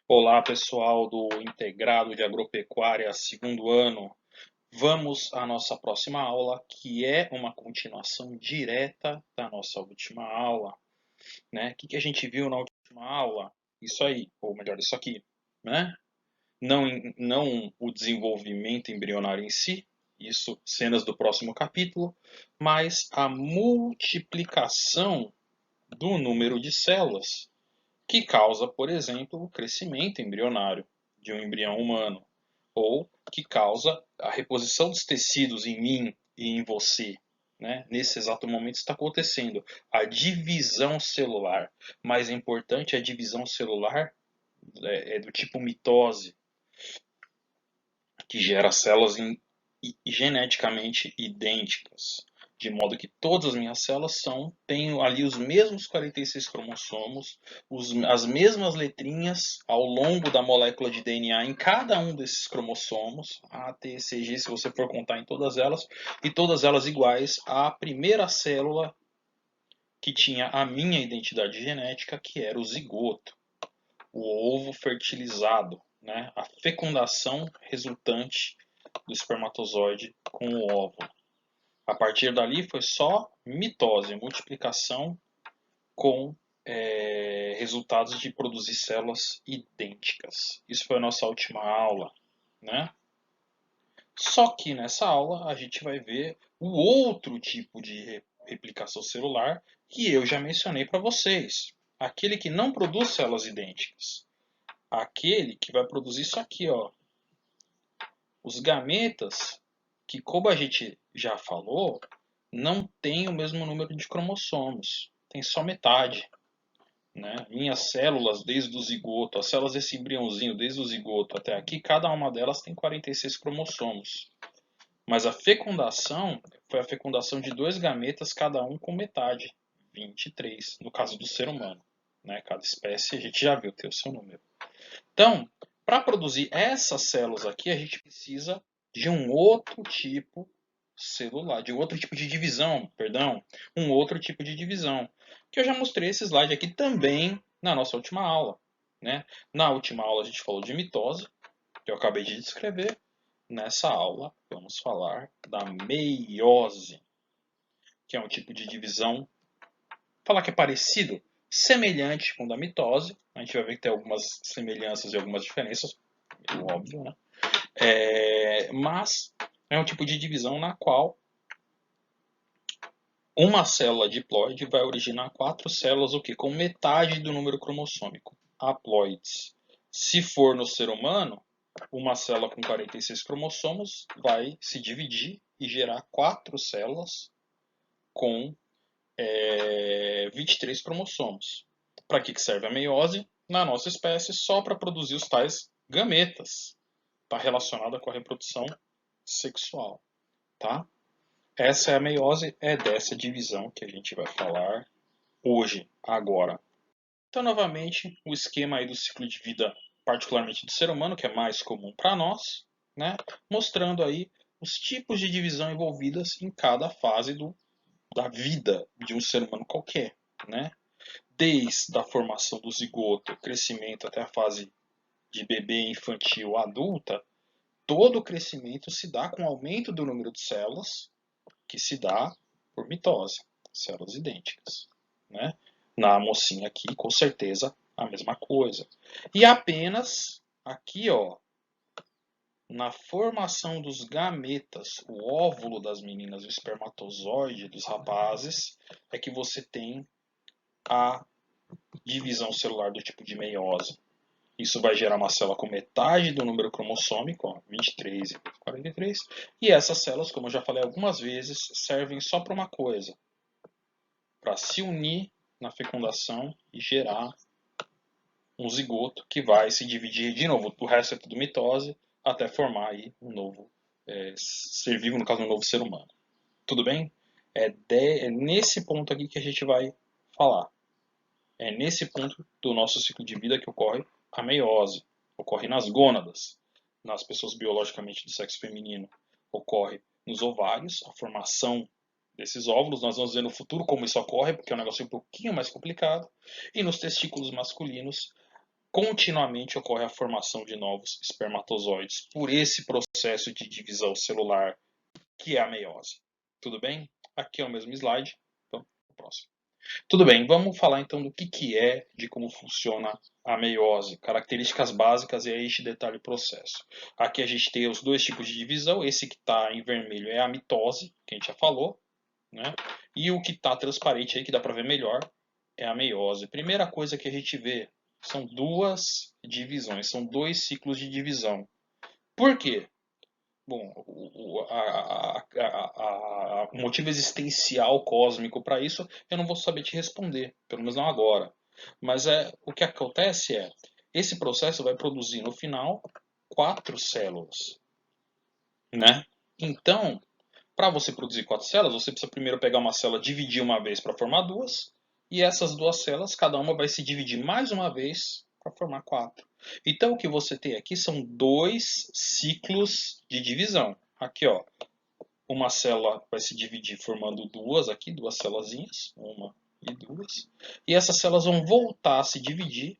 Olá, pessoal do Integrado de Agropecuária, segundo ano. Vamos à nossa próxima aula, que é uma continuação direta da nossa última aula, né? O que a gente viu na última aula? Isso aí, ou melhor, isso aqui, né? Não o desenvolvimento embrionário em si, isso cenas do próximo capítulo, mas a multiplicação do número de células que causa, por exemplo, o crescimento embrionário de um embrião humano, ou que causa a reposição dos tecidos em mim e em você. Né? Nesse exato momento está acontecendo a divisão celular. Mais importante, a divisão celular é do tipo mitose, que gera células geneticamente idênticas, de modo que todas as minhas células têm ali os mesmos 46 cromossomos, as mesmas letrinhas ao longo da molécula de DNA em cada um desses cromossomos, A, T, C, G, se você for contar em todas elas, e todas elas iguais à primeira célula que tinha a minha identidade genética, que era o zigoto, o ovo fertilizado, né? A fecundação resultante do espermatozoide com o óvulo. A partir dali foi só mitose, multiplicação com resultados de produzir células idênticas. Isso foi a nossa última aula, né? Só que nessa aula a gente vai ver o outro tipo de replicação celular que eu já mencionei para vocês. Aquele que não produz células idênticas. Aquele que vai produzir isso aqui, ó. Os gametas, que como a gente já falou, não tem o mesmo número de cromossomos, tem só metade. Né? Minhas células, desde o zigoto, as células desse embriãozinho, desde o zigoto até aqui, cada uma delas tem 46 cromossomos. Mas a fecundação foi a fecundação de dois gametas, cada um com metade, 23, no caso do ser humano. Né? Cada espécie a gente já viu ter o seu número. Então, para produzir essas células aqui, a gente precisa de um outro tipo celular, de um outro tipo de divisão, perdão, um outro tipo de divisão, que eu já mostrei esse slide aqui também na nossa última aula. Né? Na última aula a gente falou de mitose, que eu acabei de descrever. Nessa aula vamos falar da meiose, que é um tipo de divisão, falar que é parecido, semelhante com o da mitose. A gente vai ver que tem algumas semelhanças e algumas diferenças, meio óbvio, né? Mas é um tipo de divisão na qual uma célula diploide vai originar quatro células o quê? Com metade do número cromossômico, haploides. Se for no ser humano, uma célula com 46 cromossomos vai se dividir e gerar quatro células com 23 cromossomos. Para que serve a meiose? Na nossa espécie, só para produzir os tais gametas. Está relacionada com a reprodução sexual. Tá? Essa é a meiose, é dessa divisão que a gente vai falar hoje, agora. Então, novamente, o esquema aí do ciclo de vida, particularmente do ser humano, que é mais comum para nós, né? Mostrando aí os tipos de divisão envolvidas em cada fase da vida de um ser humano qualquer, né? Desde a formação do zigoto, crescimento até a fase de bebê infantil adulta, todo o crescimento se dá com o aumento do número de células, que se dá por mitose, células idênticas. Né? Na mocinha aqui, com certeza, a mesma coisa. E apenas aqui, ó, na formação dos gametas, o óvulo das meninas, o espermatozoide dos rapazes, é que você tem a divisão celular do tipo de meiose. Isso vai gerar uma célula com metade do número cromossômico, ó, 23 e 43. E essas células, como eu já falei algumas vezes, servem só para uma coisa: para se unir na fecundação e gerar um zigoto que vai se dividir de novo. O resto é tudo mitose, até formar aí um novo ser vivo, no caso, um novo ser humano. Tudo bem? É nesse ponto aqui que a gente vai falar. É nesse ponto do nosso ciclo de vida que ocorre a meiose. Ocorre nas gônadas, nas pessoas biologicamente do sexo feminino. Ocorre nos ovários, a formação desses óvulos. Nós vamos ver no futuro como isso ocorre, porque é um negócio um pouquinho mais complicado. E nos testículos masculinos, continuamente ocorre a formação de novos espermatozoides por esse processo de divisão celular que é a meiose. Tudo bem? Aqui é o mesmo slide. Vamos para o próximo. Tudo bem, vamos falar então do que é, de como funciona a meiose, características básicas e aí a gente detalha o processo. Aqui a gente tem os dois tipos de divisão, esse que está em vermelho é a mitose, que a gente já falou, né? E o que está transparente aí, que dá para ver melhor, é a meiose. Primeira coisa que a gente vê são duas divisões, são dois ciclos de divisão. Por quê? Bom, o motivo existencial cósmico para isso eu não vou saber te responder, pelo menos não agora. Mas o que acontece esse processo vai produzir no final 4 células, né? Então, para você produzir 4 células, você precisa primeiro pegar uma célula, dividir uma vez para formar duas, e essas 2 células, cada uma vai se dividir mais uma vez para formar 4. Então, o que você tem aqui são 2 ciclos de divisão. Aqui, ó, uma célula vai se dividir formando duas aqui, 2 células, uma e duas. E essas células vão voltar a se dividir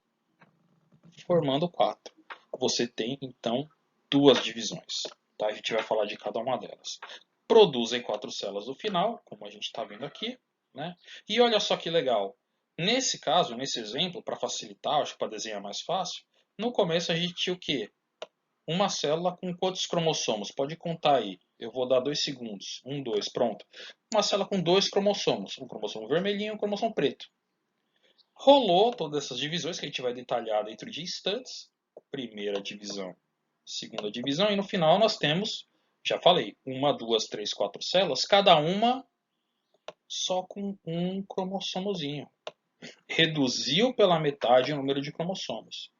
formando 4. Você tem, então, 2 divisões. Tá? A gente vai falar de cada uma delas. Produzem 4 células no final, como a gente está vendo aqui. Né? E olha só que legal. Nesse caso, nesse exemplo, para facilitar, acho que para desenhar mais fácil, no começo a gente tinha o quê? Uma célula com quantos cromossomos? Pode contar aí. Eu vou dar 2 segundos. 1, 2, pronto. Uma célula com 2 cromossomos. Um cromossomo vermelhinho e um cromossomo preto. Rolou todas essas divisões que a gente vai detalhar dentro de instantes. Primeira divisão, segunda divisão. E no final nós temos, já falei, 1, 2, 3, 4 células. Cada uma só com um cromossomozinho. Reduziu pela metade o número de cromossomos.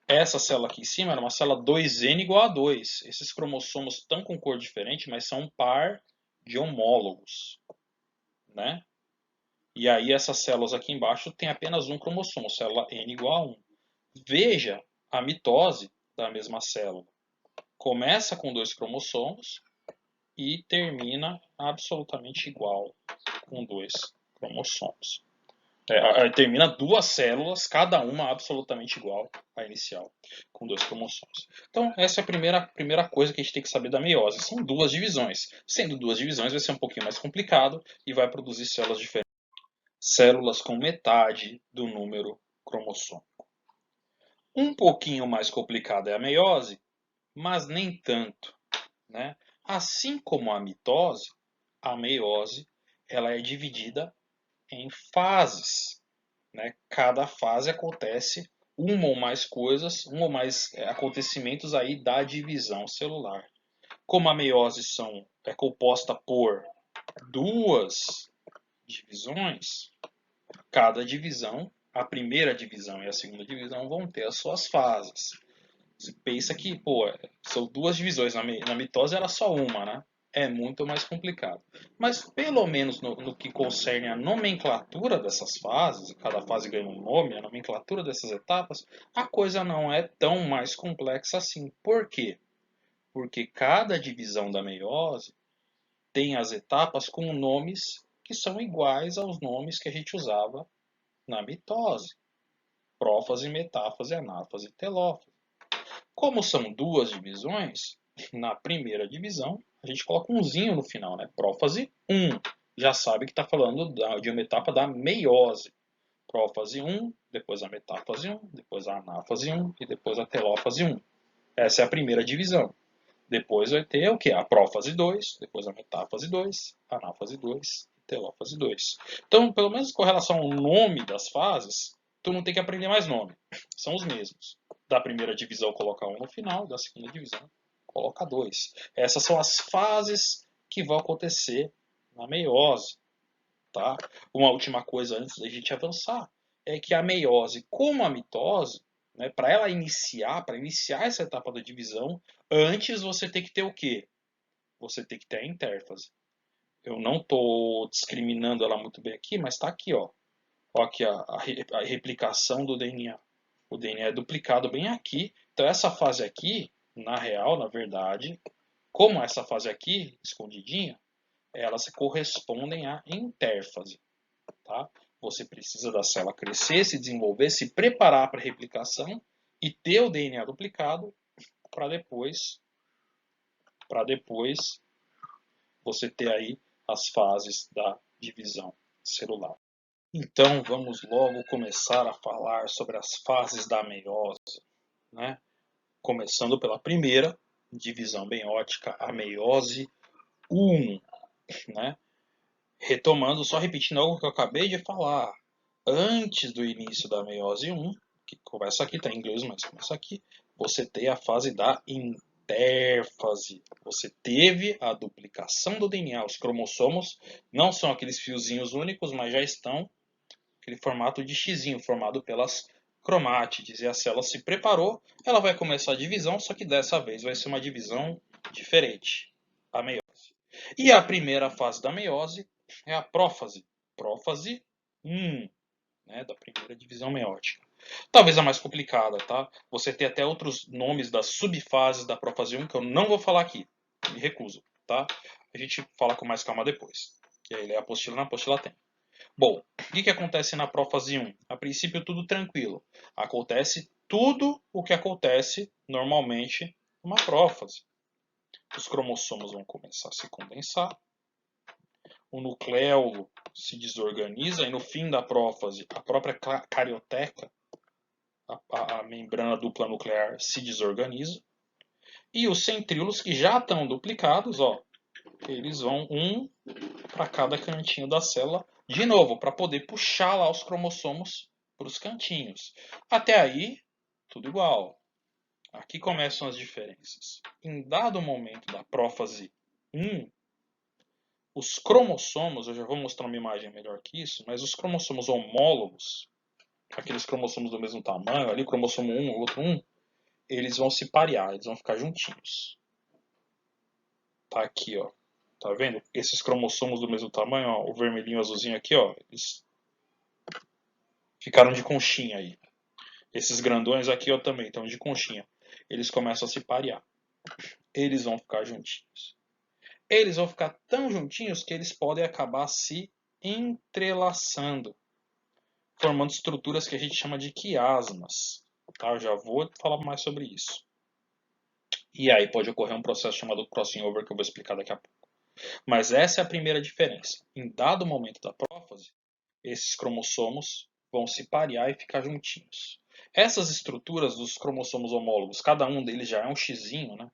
Essa célula aqui em cima era uma célula 2N igual a 2. Esses cromossomos estão com cor diferente, mas são um par de homólogos, né? E aí essas células aqui embaixo têm apenas um cromossomo, célula N igual a 1. Veja a mitose da mesma célula. Começa com 2 cromossomos e termina absolutamente igual com 2 cromossomos. Termina 2 células, cada uma absolutamente igual à inicial, com 2 cromossomos. Então, essa é a primeira coisa que a gente tem que saber da meiose. São 2 divisões. Sendo 2 divisões, vai ser um pouquinho mais complicado e vai produzir células diferentes. Células com metade do número cromossômico. Um pouquinho mais complicada é a meiose, mas nem tanto. Né? Assim como a meiose ela é dividida em fases. Né? Cada fase acontece uma ou mais coisas, um ou mais acontecimentos aí da divisão celular. Como a meiose é composta por 2 divisões, cada divisão, a primeira divisão e a segunda divisão vão ter as suas fases. Você pensa que, são 2 divisões, na mitose era só uma, né? É muito mais complicado. Mas, pelo menos no que concerne a nomenclatura dessas fases, cada fase ganha um nome, a nomenclatura dessas etapas, a coisa não é tão mais complexa assim. Por quê? Porque cada divisão da meiose tem as etapas com nomes que são iguais aos nomes que a gente usava na mitose. Prófase, metáfase, anáfase e telófase. Como são 2 divisões, na primeira divisão a gente coloca umzinho no final, né? Prófase 1. Já sabe que está falando de uma etapa da meiose. Prófase 1, depois a metáfase 1, depois a anáfase 1 e depois a telófase 1. Essa é a primeira divisão. Depois vai ter o que? A prófase 2, depois a metáfase 2, a anáfase 2 e telófase 2. Então, pelo menos com relação ao nome das fases, tu não tem que aprender mais nome. São os mesmos. Da primeira divisão coloca 1 no final, da segunda divisão coloca 2. Essas são as fases que vão acontecer na meiose. Tá? Uma última coisa antes da gente avançar é que a meiose, como a mitose, né, para ela iniciar, essa etapa da divisão, antes você tem que ter o quê? Você tem que ter a intérfase. Eu não estou discriminando ela muito bem aqui, mas está aqui, ó. Ó aqui a replicação do DNA. O DNA é duplicado bem aqui. Então essa fase aqui, na real, na verdade, como essa fase aqui, escondidinha, elas correspondem à intérfase. Tá? Você precisa da célula crescer, se desenvolver, se preparar para a replicação e ter o DNA duplicado para depois você ter aí as fases da divisão celular. Então vamos logo começar a falar sobre as fases da meiose, né? Começando pela primeira, divisão meiótica, a meiose 1, né? Retomando, só repetindo algo que eu acabei de falar. Antes do início da meiose 1, que começa aqui, está em inglês, mas começa aqui, você tem a fase da intérfase. Você teve a duplicação do DNA. Os cromossomos não são aqueles fiozinhos únicos, mas já estão aquele formato de xizinho, formado pelas cromátides. E a célula se preparou, ela vai começar a divisão, só que dessa vez vai ser uma divisão diferente, a meiose. E a primeira fase da meiose é a prófase. Prófase 1, né, da primeira divisão meiótica. Talvez a mais complicada, tá? Você tem até outros nomes das subfases da prófase 1 que eu não vou falar aqui. Me recuso, tá? A gente fala com mais calma depois. Que aí a apostila na apostila tem. Bom, o que acontece na prófase 1? A princípio tudo tranquilo. Acontece tudo o que acontece normalmente numa prófase. Os cromossomos vão começar a se condensar, o nucleolo se desorganiza e no fim da prófase a própria carioteca, a membrana dupla nuclear, se desorganiza. E os centríolos que já estão duplicados, ó, eles vão um para cada cantinho da célula, de novo, para poder puxar lá os cromossomos para os cantinhos. Até aí, tudo igual. Aqui começam as diferenças. Em dado momento da prófase 1, os cromossomos, eu já vou mostrar uma imagem melhor que isso, mas os cromossomos homólogos, aqueles cromossomos do mesmo tamanho, ali, cromossomo 1, o outro 1, eles vão se parear, eles vão ficar juntinhos. Tá aqui, ó. Tá vendo? Esses cromossomos do mesmo tamanho, ó, o vermelhinho, o azulzinho aqui, ó, eles ficaram de conchinha aí. Esses grandões aqui, ó, também estão de conchinha. Eles começam a se parear. Eles vão ficar juntinhos. Eles vão ficar tão juntinhos que eles podem acabar se entrelaçando, formando estruturas que a gente chama de quiasmas. Tá? Eu já vou falar mais sobre isso. E aí pode ocorrer um processo chamado crossing over que eu vou explicar daqui a pouco. Mas essa é a primeira diferença. Em dado momento da prófase, esses cromossomos vão se parear e ficar juntinhos. Essas estruturas dos cromossomos homólogos, cada um deles já é um xizinho, né?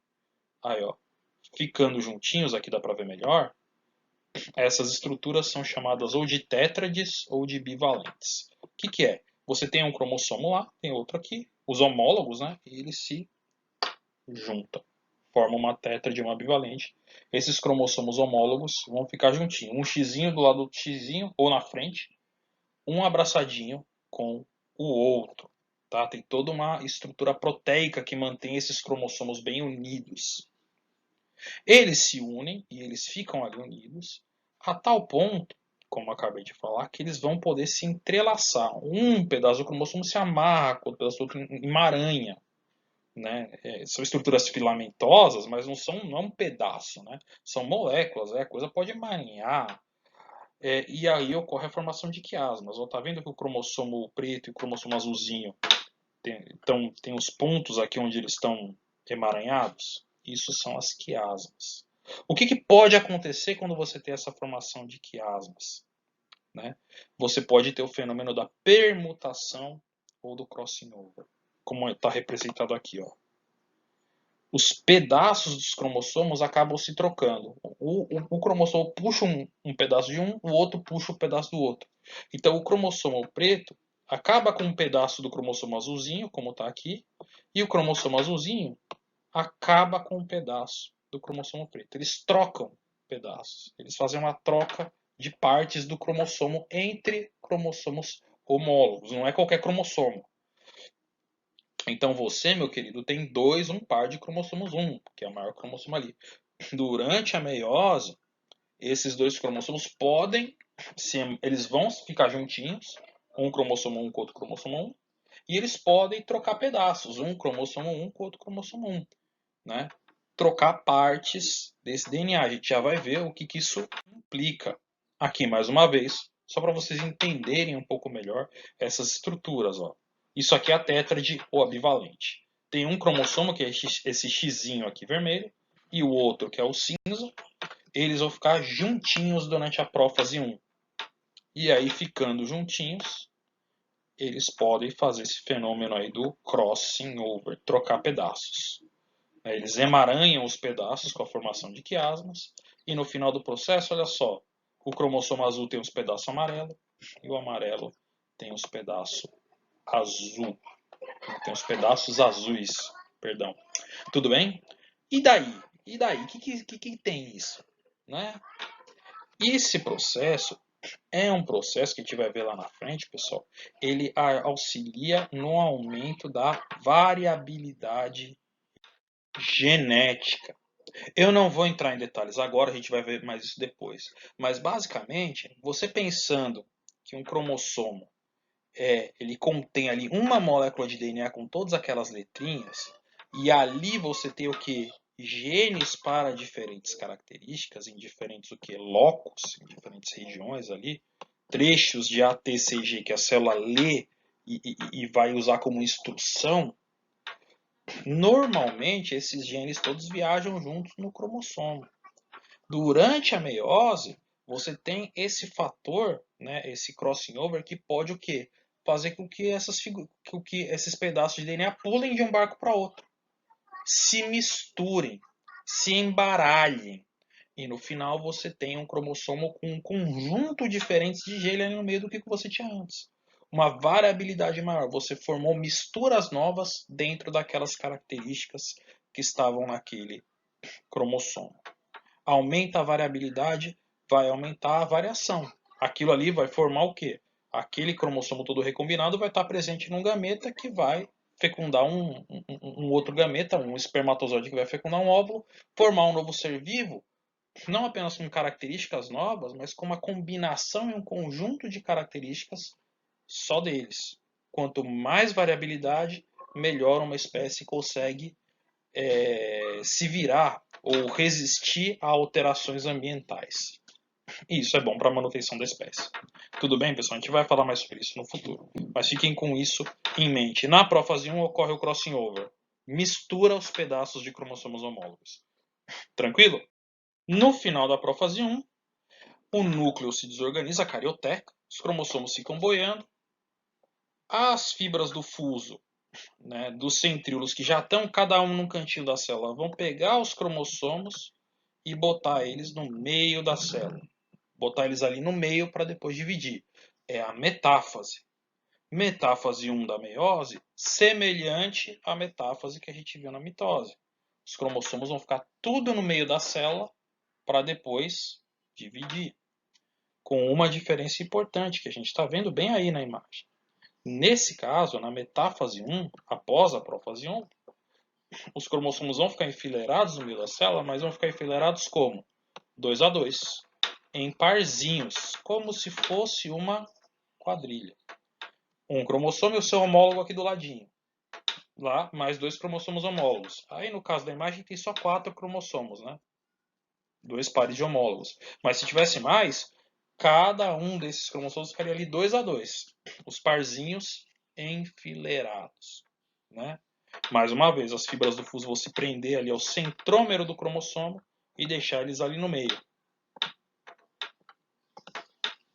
Aí, ó, ficando juntinhos, aqui dá para ver melhor. Essas estruturas são chamadas ou de tétrades ou de bivalentes. O que é? Você tem um cromossomo lá, tem outro aqui, os homólogos, né? E eles se juntam, formam uma tétrade e uma bivalente. Esses cromossomos homólogos vão ficar juntinhos, um xizinho do lado do xizinho ou na frente, um abraçadinho com o outro. Tá? Tem toda uma estrutura proteica que mantém esses cromossomos bem unidos. Eles se unem e eles ficam ali unidos a tal ponto, como eu acabei de falar, que eles vão poder se entrelaçar. Um pedaço do cromossomo se amarra com o pedaço do outro emaranha. Né? São estruturas filamentosas, mas não é um pedaço. Né? São moléculas, a coisa pode emaranhar. E aí ocorre a formação de quiasmas. Está vendo que o cromossomo preto e o cromossomo azulzinho tem os pontos aqui onde eles estão emaranhados? Isso são as quiasmas. O que pode acontecer quando você tem essa formação de quiasmas? Né? Você pode ter o fenômeno da permutação ou do crossing over, como está representado aqui. Ó. Os pedaços dos cromossomos acabam se trocando. O cromossomo puxa um pedaço de um, o outro puxa um pedaço do outro. Então, o cromossomo preto acaba com um pedaço do cromossomo azulzinho, como está aqui, e o cromossomo azulzinho acaba com um pedaço do cromossomo preto. Eles trocam pedaços. Eles fazem uma troca de partes do cromossomo entre cromossomos homólogos. Não é qualquer cromossomo. Então você, meu querido, tem um par de cromossomos 1, que é o maior cromossomo ali. Durante a meiose, esses dois cromossomos eles vão ficar juntinhos, um cromossomo 1 com outro cromossomo 1, e eles podem trocar pedaços, um cromossomo 1 com outro cromossomo 1, né? Trocar partes desse DNA. A gente já vai ver o que isso implica. Aqui, mais uma vez, Só para vocês entenderem um pouco melhor essas estruturas, ó. Isso aqui é a tétrade ou bivalente. Tem um cromossomo que é esse xizinho aqui vermelho e o outro que é o cinza. Eles vão ficar juntinhos durante a prófase 1. E aí, ficando juntinhos, eles podem fazer esse fenômeno aí do crossing over, trocar pedaços. Eles emaranham os pedaços com a formação de quiasmas. E no final do processo, olha só, o cromossomo azul tem os pedaços amarelos e o amarelo tem os pedaços azul. Tem os pedaços azuis, perdão. Tudo bem? E daí? E daí? O que tem isso? Né? Esse processo é um processo que a gente vai ver lá na frente, pessoal. Ele auxilia no aumento da variabilidade genética. Eu não vou entrar em detalhes agora, a gente vai ver mais isso depois. Mas basicamente, você pensando que um cromossomo ele contém ali uma molécula de DNA com todas aquelas letrinhas, e ali você tem o que? Genes para diferentes características, em diferentes o que? Locos, em diferentes regiões ali, trechos de ATCG que a célula lê e vai usar como instrução. Normalmente esses genes todos viajam juntos no cromossomo. Durante a meiose, você tem esse fator, né, esse crossing over, que pode o quê? Fazer com que, esses pedaços de DNA pulem de um barco para outro, se misturem, se embaralhem. E no final você tem um cromossomo com um conjunto diferente de gene ali no meio do que você tinha antes. Uma variabilidade maior. Você formou misturas novas dentro daquelas características que estavam naquele cromossomo. Aumenta a variabilidade, vai aumentar a variação. Aquilo ali vai formar o quê? Aquele cromossomo todo recombinado vai estar presente num gameta que vai fecundar um outro gameta, um espermatozoide que vai fecundar um óvulo, formar um novo ser vivo, não apenas com características novas, mas com uma combinação e um conjunto de características só deles. Quanto mais variabilidade, melhor uma espécie consegue se virar ou resistir a alterações ambientais. E isso é bom para a manutenção da espécie. Tudo bem, pessoal? A gente vai falar mais sobre isso no futuro. Mas fiquem com isso em mente. Na prófase 1 ocorre o crossing over. Mistura os pedaços de cromossomos homólogos. Tranquilo? No final da prófase 1, o núcleo se desorganiza, a carioteca, os cromossomos ficam boiando, as fibras do fuso, né, dos centríolos que já estão cada um num cantinho da célula, vão pegar os cromossomos e botar eles no meio da célula. Botar eles ali no meio para depois dividir. É a metáfase. Metáfase 1 da meiose, semelhante à metáfase que a gente viu na mitose. Os cromossomos vão ficar tudo no meio da célula para depois dividir. Com uma diferença importante que a gente está vendo bem aí na imagem. Nesse caso, na metáfase 1, após a prófase 1, os cromossomos vão ficar enfileirados no meio da célula, mas vão ficar enfileirados como? 2 a 2, em parzinhos, como se fosse uma quadrilha. Um cromossomo e o seu homólogo aqui do ladinho. Lá, mais 2 cromossomos homólogos. Aí, no caso da imagem, tem só 4 cromossomos, né? 2 pares de homólogos. Mas se tivesse mais, cada um desses cromossomos ficaria ali 2 a 2. Os parzinhos enfileirados, né? Mais uma vez, as fibras do fuso vão se prender ali ao centrômero do cromossomo e deixar eles ali no meio.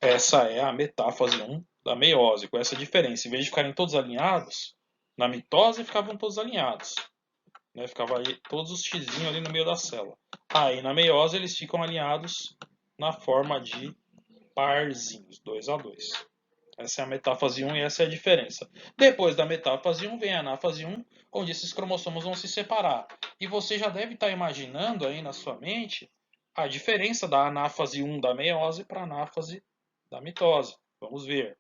Essa é a metáfase 1 da meiose, com essa diferença. Em vez de ficarem todos alinhados, na mitose ficavam todos alinhados. Né? Ficava aí todos os xizinhos ali no meio da célula. Aí na meiose eles ficam alinhados na forma de parzinhos, 2 a 2. Essa é a metáfase 1 e essa é a diferença. Depois da metáfase 1 vem a anáfase 1, onde esses cromossomos vão se separar. E você já deve estar imaginando aí na sua mente a diferença da anáfase 1 da meiose para a anáfase da mitose. Vamos ver.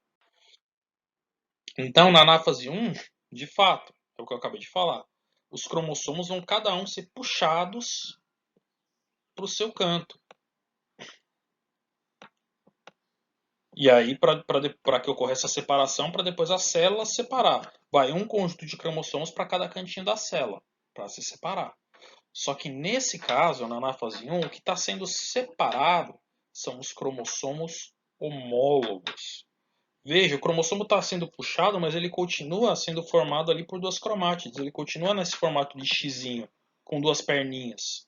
Então, na anáfase 1, de fato, é o que eu acabei de falar, os cromossomos vão cada um ser puxados para o seu canto. E aí, para que ocorra essa separação, para depois a célula separar. Vai um conjunto de cromossomos para cada cantinho da célula, para se separar. Só que nesse caso, na anáfase 1, o que está sendo separado são os cromossomos homólogos. Veja, o cromossomo está sendo puxado, mas ele continua sendo formado ali por duas cromátides. Ele continua nesse formato de xizinho, com duas perninhas,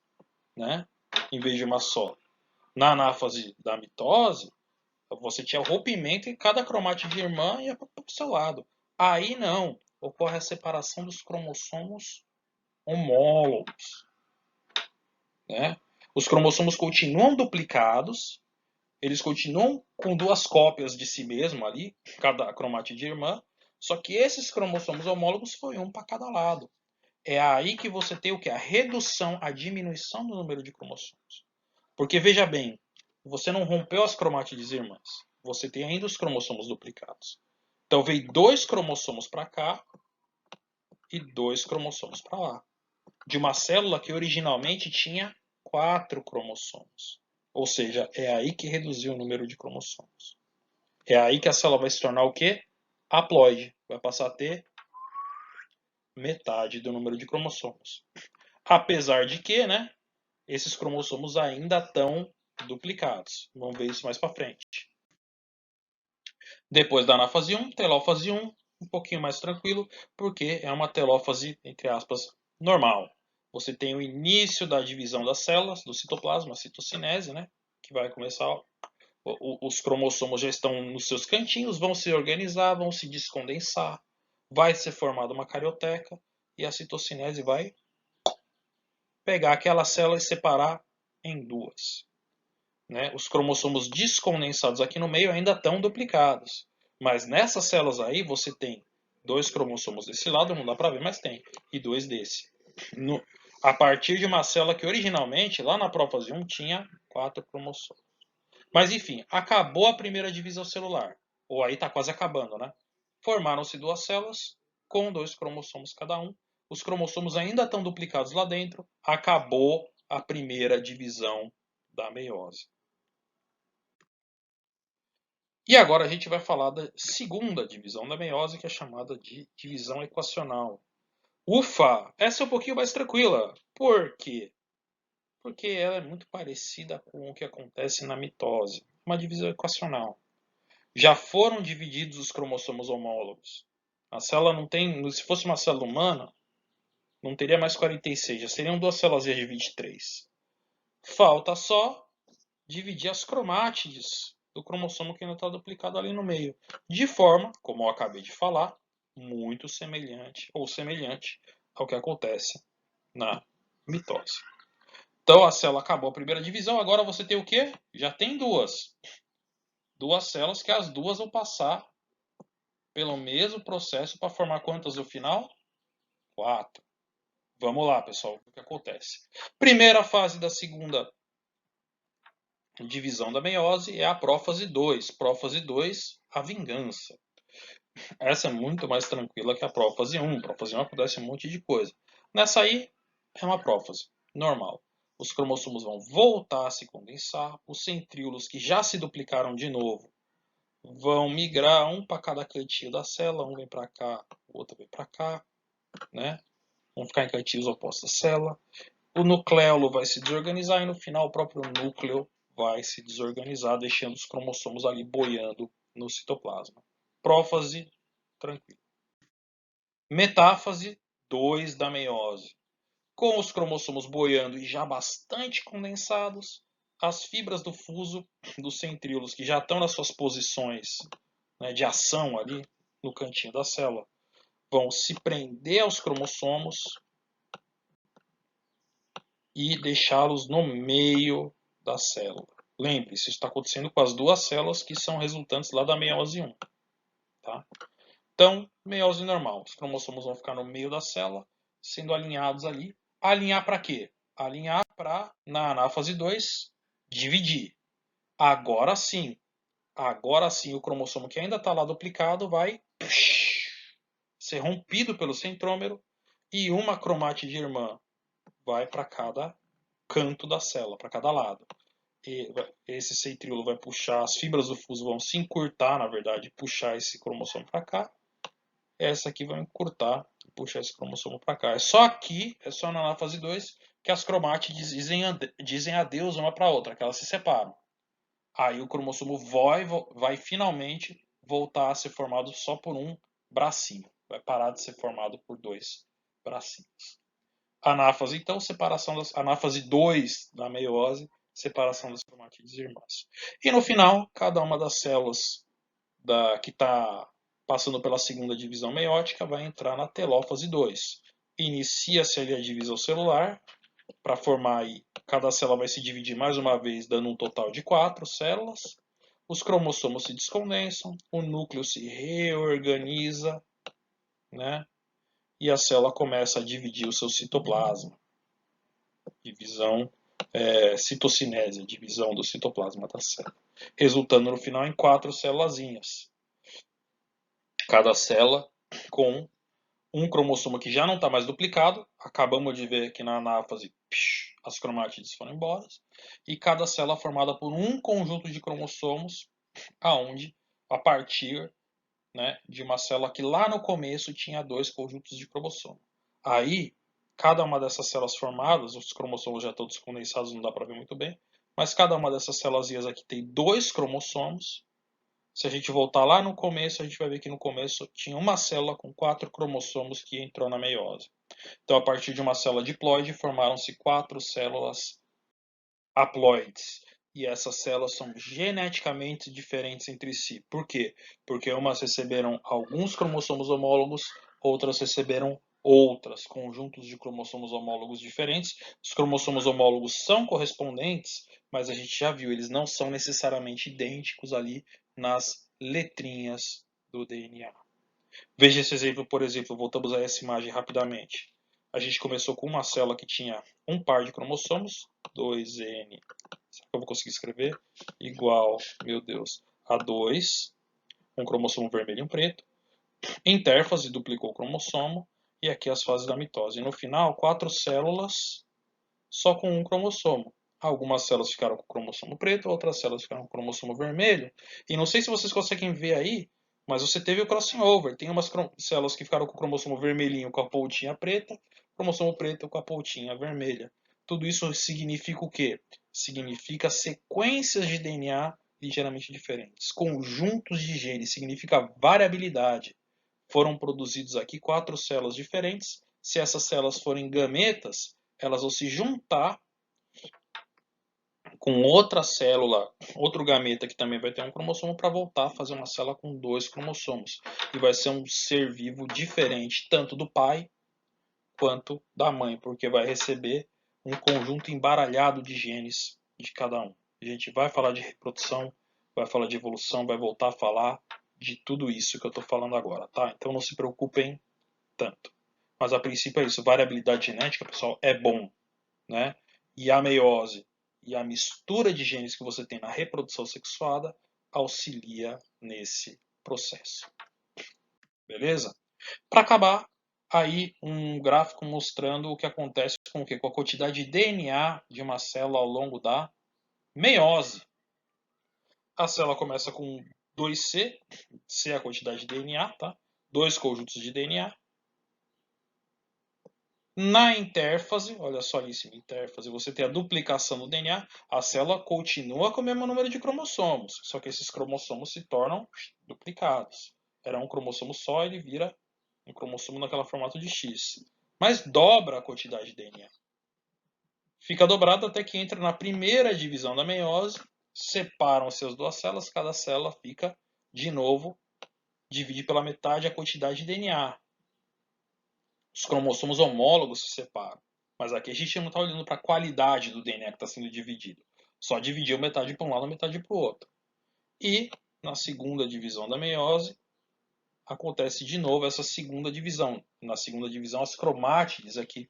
né? Em vez de uma só. Na anáfase da mitose, você tinha o rompimento e cada cromátide irmã ia para o seu lado. Aí não, ocorre a separação dos cromossomos homólogos, né? Os cromossomos continuam duplicados, eles continuam com duas cópias de si mesmo ali, cada cromátide irmã, só que esses cromossomos homólogos foi um para cada lado. É aí que você tem o que? A redução, a diminuição do número de cromossomos. Porque veja bem, você não rompeu as cromátides irmãs, você tem ainda os cromossomos duplicados. Então veio dois cromossomos para cá e dois cromossomos para lá. De uma célula que originalmente tinha 4 cromossomos. Ou seja, é aí que reduziu o número de cromossomos. É aí que a célula vai se tornar o quê? Haploide. Vai passar a ter metade do número de cromossomos. Apesar de que, né, esses cromossomos ainda estão duplicados. Vamos ver isso mais para frente. Depois da anáfase 1, telófase 1, um pouquinho mais tranquilo, porque é uma telófase, entre aspas, normal. Você tem o início da divisão das células, do citoplasma, a citocinese, né? Que vai começar. Os cromossomos já estão nos seus cantinhos, vão se organizar, vão se descondensar, vai ser formada uma carioteca e a citocinese vai pegar aquela célula e separar em duas. Né? Os cromossomos descondensados aqui no meio ainda estão duplicados, mas nessas células aí você tem dois cromossomos desse lado, não dá para ver, mas tem, e dois desse. A partir de uma célula que originalmente, lá na prófase 1, tinha 4 cromossomos. Mas enfim, acabou a primeira divisão celular. Ou aí está quase acabando, né? Formaram-se duas células com 2 cromossomos cada um. Os cromossomos ainda estão duplicados lá dentro. Acabou a primeira divisão da meiose. E agora a gente vai falar da segunda divisão da meiose, que é chamada de divisão equacional. Ufa! Essa é um pouquinho mais tranquila. Por quê? Porque ela é muito parecida com o que acontece na mitose, uma divisão equacional. Já foram divididos os cromossomos homólogos. A célula não tem, se fosse uma célula humana, não teria mais 46, já seriam duas células de 23. Falta só dividir as cromátides do cromossomo que ainda está duplicado ali no meio, de forma, como eu acabei de falar, muito semelhante ou semelhante ao que acontece na mitose. Então a célula acabou a primeira divisão, agora você tem o quê? Já tem duas. Duas células que as duas vão passar pelo mesmo processo para formar quantas no final? 4. Vamos lá, pessoal, o que acontece? Primeira fase da segunda divisão da meiose é a prófase 2. Prófase 2, a vingança. Essa é muito mais tranquila que a prófase 1. Prófase 1 acontece um monte de coisa. Nessa aí, é uma prófase normal. Os cromossomos vão voltar a se condensar, os centríolos que já se duplicaram de novo vão migrar um para cada cantinho da célula, um vem para cá, o outro vem para cá, né? Vão ficar em cantinhos opostos à célula. O nucleolo vai se desorganizar e no final o próprio núcleo vai se desorganizar, deixando os cromossomos ali boiando no citoplasma. Prófase, tranquilo. Metáfase 2 da meiose. Com os cromossomos boiando e já bastante condensados, as fibras do fuso dos centríolos, que já estão nas suas posições, né, de ação ali no cantinho da célula, vão se prender aos cromossomos e deixá-los no meio da célula. Lembre-se, isso está acontecendo com as duas células que são resultantes lá da meiose 1. Tá? Então, meiose normal. Os cromossomos vão ficar no meio da célula, sendo alinhados ali. Alinhar para quê? Alinhar para, na anáfase 2, dividir. Agora sim, o cromossomo que ainda está lá duplicado vai ser rompido pelo centrômero e uma cromátide irmã vai para cada canto da célula, para cada lado. E esse centríolo vai puxar, as fibras do fuso vão se encurtar, na verdade, puxar esse cromossomo para cá. Essa aqui vai encurtar e puxar esse cromossomo para cá. É só aqui, é só na fase 2, que as cromátides dizem adeus uma para a outra, que elas se separam. Aí o cromossomo vai finalmente voltar a ser formado só por um bracinho. Vai parar de ser formado por dois bracinhos. Anáfase, então, separação das anáfase 2 da meiose, separação das cromatídeos irmãs. E no final, cada uma das células que está passando pela segunda divisão meiótica vai entrar na telófase 2. Inicia-se ali a divisão celular, para formar aí, cada célula vai se dividir mais uma vez, dando um total de 4 células. Os cromossomos se descondensam, o núcleo se reorganiza, né? E a célula começa a dividir o seu citoplasma. Divisão, citocinese, divisão do citoplasma da célula. Resultando no final em 4 célulazinhas. Cada célula com um cromossomo que já não está mais duplicado. Acabamos de ver que na anáfase as cromátides foram embora. E cada célula formada por um conjunto de cromossomos, aonde a partir, né, de uma célula que lá no começo tinha 2 conjuntos de cromossomo. Aí, cada uma dessas células formadas, os cromossomos já estão descondensados, não dá para ver muito bem, mas cada uma dessas células aqui tem 2 cromossomos. Se a gente voltar lá no começo, a gente vai ver que no começo tinha uma célula com 4 cromossomos que entrou na meiose. Então, a partir de uma célula diploide, formaram-se 4 células haploides. E essas células são geneticamente diferentes entre si. Por quê? Porque umas receberam alguns cromossomos homólogos, outras receberam outros conjuntos de cromossomos homólogos diferentes. Os cromossomos homólogos são correspondentes, mas a gente já viu, eles não são necessariamente idênticos ali nas letrinhas do DNA. Veja esse exemplo, por exemplo, voltamos a essa imagem rapidamente. A gente começou com uma célula que tinha um par de cromossomos, 2N, será que eu vou conseguir escrever? Igual, meu Deus, a 2, um cromossomo vermelho e um preto. Intérfase, duplicou o cromossomo, e aqui as fases da mitose. E no final, 4 células só com um cromossomo. Algumas células ficaram com o cromossomo preto, outras células ficaram com o cromossomo vermelho. E não sei se vocês conseguem ver aí, mas você teve o crossing over. Tem umas células que ficaram com o cromossomo vermelhinho com a pontinha preta, cromossomo preto com a pontinha vermelha. Tudo isso significa o quê? Significa sequências de DNA ligeiramente diferentes. Conjuntos de genes significa variabilidade. Foram produzidos aqui 4 células diferentes. Se essas células forem gametas, elas vão se juntar com outra célula, outro gameta que também vai ter um cromossomo para voltar a fazer uma célula com 2 cromossomos. E vai ser um ser vivo diferente tanto do pai quanto da mãe, porque vai receber um conjunto embaralhado de genes de cada um. A gente vai falar de reprodução, vai falar de evolução, vai voltar a falar de tudo isso que eu estou falando agora, tá? Então não se preocupem tanto. Mas a princípio é isso, variabilidade genética, pessoal, é bom, né? E a meiose e a mistura de genes que você tem na reprodução sexuada auxilia nesse processo. Beleza? Para acabar, aí um gráfico mostrando o que acontece com o quê? Com a quantidade de DNA de uma célula ao longo da meiose. A célula começa com 2C, C é a quantidade de DNA, tá? 2 conjuntos de DNA. Na intérfase, olha só isso, intérfase, você tem a duplicação do DNA, a célula continua com o mesmo número de cromossomos, só que esses cromossomos se tornam duplicados. Era um cromossomo só, ele vira um cromossomo naquela formato de X. Mas dobra a quantidade de DNA. Fica dobrado até que entra na primeira divisão da meiose, separam-se as duas células, cada célula fica, de novo, divide pela metade a quantidade de DNA. Os cromossomos homólogos se separam. Mas aqui a gente não está olhando para a qualidade do DNA que está sendo dividido. Só dividiu metade para um lado, metade para o outro. E na segunda divisão da meiose, acontece de novo essa segunda divisão. Na segunda divisão, as cromátides aqui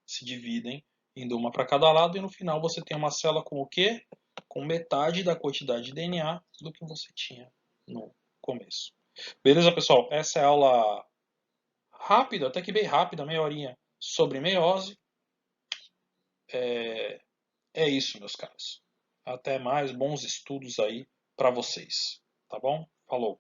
se dividem, indo uma para cada lado, e no final você tem uma célula com o quê? Com metade da quantidade de DNA do que você tinha no começo. Beleza, pessoal? Essa é a aula rápida, até que bem rápida, meia horinha, sobre meiose. É isso, meus caros. Até mais, bons estudos aí para vocês. Tá bom? Falou!